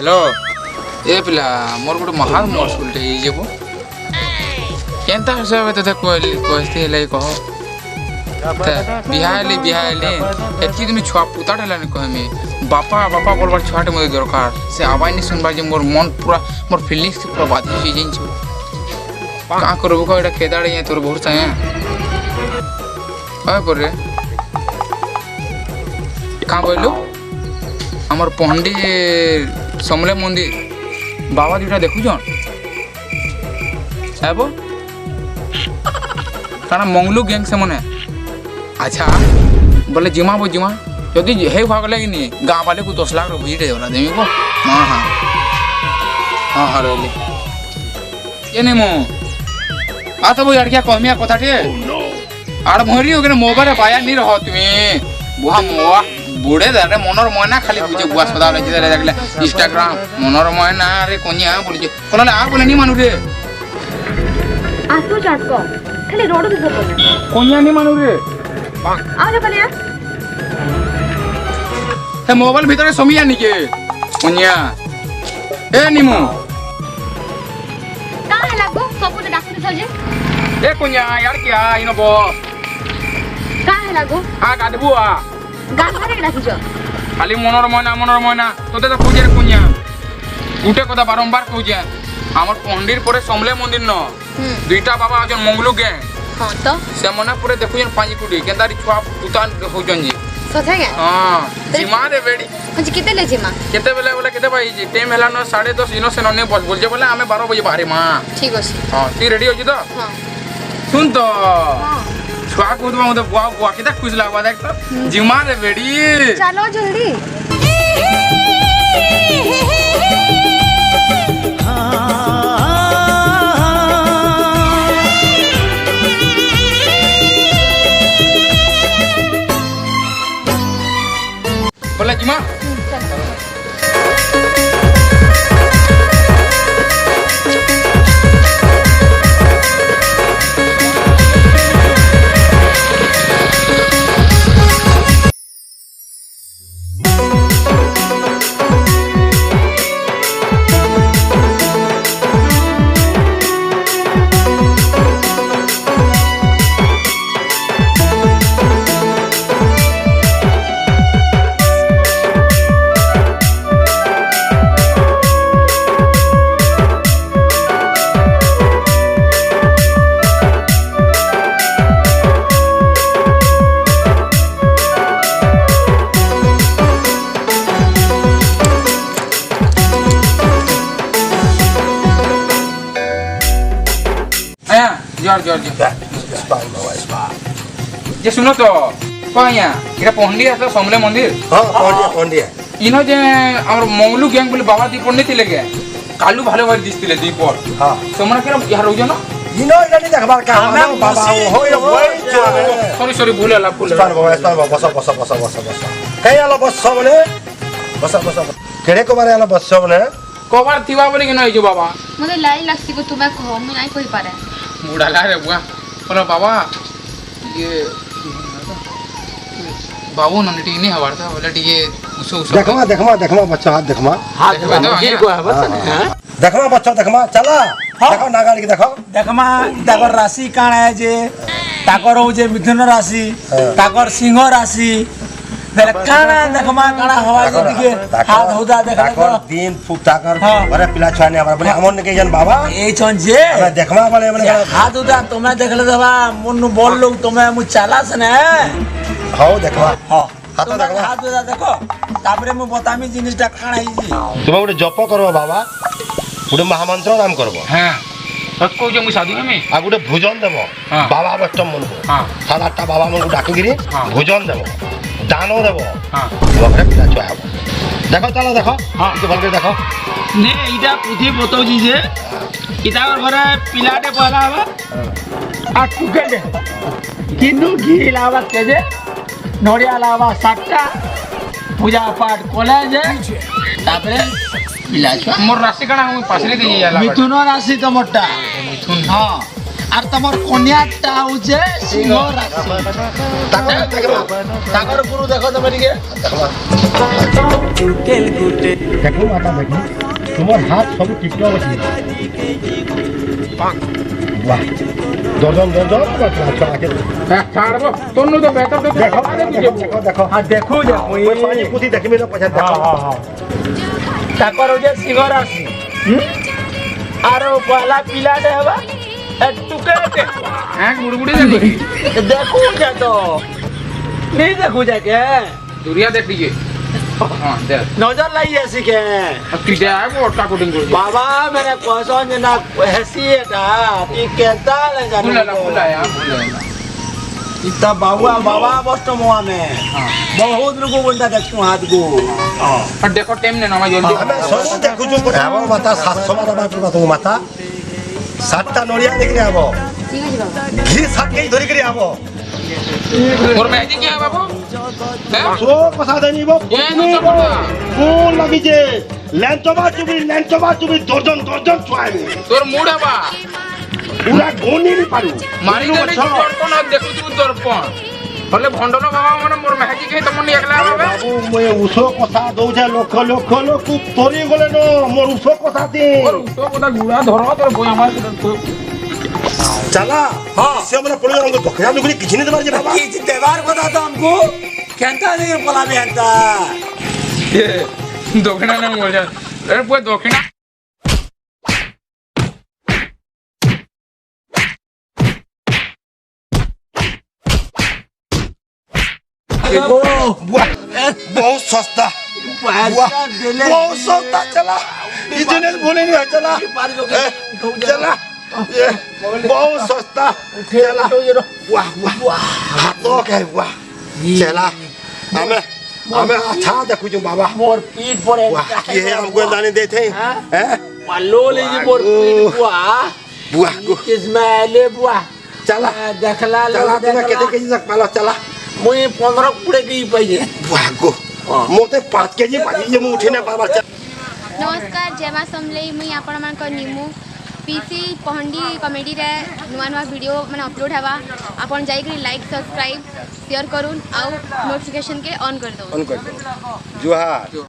hello ए पिला मोर गोटे महान मुश्किल हो केनता हिसाब तो कहते हेले कह बिहाले एतकी दिन छुआ पुताट है कहमी बापा बापा बोलबार छुआटे मत दरकार से आवाज नहीं सुनबार जे मोर मन पूरा मोर फिलिंग्स पूरा बाधी हो जाइन का करबो का एटा खेदाड़े ये तोर बहुत साया ओए पर रे का बोललो हमर पहंडी समले मंदिर बाबा दुटा देखु जन साहेब काना मंगलू गैंग से मने अच्छा बोले जिमा बो जिमा यदि हे भागले कि नहीं गाँव वाले को 10 लाख रुपये दे देना देमी को हाँ हाँ हाँ हाँ रोली ये नहीं मो आ तो वो लड़कियां कहमिया कथा टे आड़ भरी हो गए मोबाइल पाया नहीं रहो तुम्हें बुहा मोआ बुढ़े दे मनोर मयना खाली बुझे बुआ सदा ले जिधर देखले इंस्टाग्राम मनोर मयना रे कोनिया बोल जे कोला आ बोले नहीं मानु रे आ तो जात को खाली रोड पे बोल कोनिया नहीं मानु रे आ रे बलिया हे मोबाइल भीतर समिया निके कोनिया ए निमु का है लागो सबने डाक्टर छ जे ए कोनिया यार क्या इनो बो का है लागो आ गाडबु आ गाल मारे डाकी छ खाली मनोर मयना तोते तो खोजे कोनिया गुटे कथा बारंबार खोजे हमर पंडिर परे समले मंदिर न दुईटा बाबा अजन मंगलू गे हां तो से मना पूरे देखु जन 5 कुडी केदारी छुआ पुतान होजन जी सथे गे हां जिमा रे बेडी म्हणजे किते ले जिमा केते बेले बोले केते भाई जी टाइम हेला न 10:30 इनो से नने बस बोल जे बोले हमें 12 बजे बाहर मां ठीक अछि हां ती रेडी हो जी तो हां सुन तो हां छुआ को तो मते बुआ बुआ केता खुश लागवा देख तो जिमा रे बेडी चलो जल्दी बोला जिमा जोर जे सुनो तो कहिया इरा पहंडी है समले मंदिर हां पहंडी है इनो जे हमर मंगलू गैंग बोले बाबा दी पंडित थिले के कालू भाले भाले दिसतिले दी पर हां समना के यार हो जनो इनो इला नहीं देखबार का हम बाबा हो सॉरी भूल होला बस कहीं आला बस सबने बस केड़े को बारे आला बस सबने कबार थिबा बोले कि नहीं जो बाबा मने लाई लागसी को तुम्हें कहो मैं नहीं कहि पारे बुढ़ा ला रे बुआ बोला बाबा ये बाबू न टी नहीं हवार था बोले टी ये उसो देखमा बच्चा हाथ देखमा मंदिर को है बस देखमा बच्चा देखमा चला देखो नागाल की देखमा ताकर राशि काण है जे ताकर हो जे मिथुन राशि ताकर सिंह राशि बेले काणा देखमा काणा हवा के हाथ होदा देख ताकर दिन फुक ताकर अरे पिला छाने हमरा बोले हमन के जन बाबा ए छन जे देखमा वाले बोले हाथ होदा तुमे देखले देबा मन बोल लोग तुमे मु चाला से ने हां देखमा हां हाथ देखमा हाथ होदा देखो तापरे मु बतामी जिनिसटा काणा ही जी तुम गोटे जप करबो बाबा गोटे महामंत्र नाम करबो हां को जे मु शादी में आ गोटे भोजन देबो बाबा बच्चा मन को हां 7-8 बाबा मन को डाकी गिरी भोजन देबो दानो देबो हां घरे पिला छुआ हबो देखो चलो देखो हां तो भलके देखो ने इटा पुथी बतो जी जे इटा घरे पिलाटे पहला हवा आ टुके दे किनु घी लावा तेजे नोरिया लावा सातटा पूजा पाठ कॉलेज तापरे पिला छुआ मोर राशि कणा हम पासले दे जाला मिथुन राशि तो मोटा मिथुन हां আর তোমার কন্যাটা হচ্ছে সিংহ রাশি তাকর গুরু দেখো তুমি টিকে দেখো মাতা দেখো তোমার হাত সব টিপটপ আছে বাহ দর্জন আগে ছাড়বো তোর তো বেতন তো দেখো দেখো আর দেখো ওই পানি পুঁথি দেখিবি না পয়সা দেখো তাকর হচ্ছে সিংহ রাশি আর পহলা পিলাটে হবা একটুকে হ্যাঁ গুড়গুড়ি দেখি দেখো যা তো नहीं देखो जाके দুরিয়া দেখ দিকে হ্যাঁ দেখ नजर लाई ऐसी के কিটা আইবো ওটা কোটিং করে बाबा मैंने क्वेश्चन जना ऐसी है ता ती कहता ले जाने ফুলা इतना बाबा बस्ट मुआ में बहुत लोगों बंदा देखो हाथ को আর দেখো টাইম নে না জলদি আমি সব দেখুছু আবো মাতা 700 মাতা বাপরে তুমি মাতা 7টা নড়িয়া দেখি আবো ঠিক আছে বাবা ঘি 7 কেজি ধরি করে আবো তোর মেজি কি বাবু হ্যাঁ সো কথা দেনিব এ তো চপড়া কোন লাগিছে ল্যাঞ্চবা চুবি দর্জন ছুয়াইবে তোর মুড হবা পুরা গনি নি পারু মারি দেবে দর্পণ আর দেখুছু দর্পণ হলে ভন্ডন বাবা মানে মোর মেজি কে তুমি একলা হবে বাবু মই উসো কথা দউছে লক্ষ লোক তরি গলে ন মোর উসো কথা দে তো কথা গুড়া ধরো তোর বই আমার চালা হ্যাঁ সে আমরা পড়ে যাবো দক্ষিণা দুগুলি কিছু নিতে পারছে বাবা ये त्योहार बता तो हमको कहता नहीं बोला में आता দক্ষিণা না বলছে এর পর দক্ষিণা बहुत सस्ता पैसा दिले बहुत सस्ता चला इतने बोले नहीं है चला ये बहुत सस्ता चला वाह वाह हाथों के वाह चला हमें अच्छा देखो जो बाबा मोर पीठ पर वाह ये हमको दाने देते हैं पालो ले जी मोर पीठ बुआ बुआ को किसमें ले बुआ चला देखला चला तुम्हें कितने केजी तक पाला चला मुझे 15 की पाइए बुआ को मोते 5 केजी पाई ये मुझे ने बाबा नमस्कार जय माँ समलेई मुई आपण मान निमु पीसी पहंडी कमेडी रे नुआ नुआ वीडियो माने अपलोड हवा आपण जाई करी लाइक सब्सक्राइब शेयर करून आउ नोटिफिकेशन के ऑन कर दो जोहार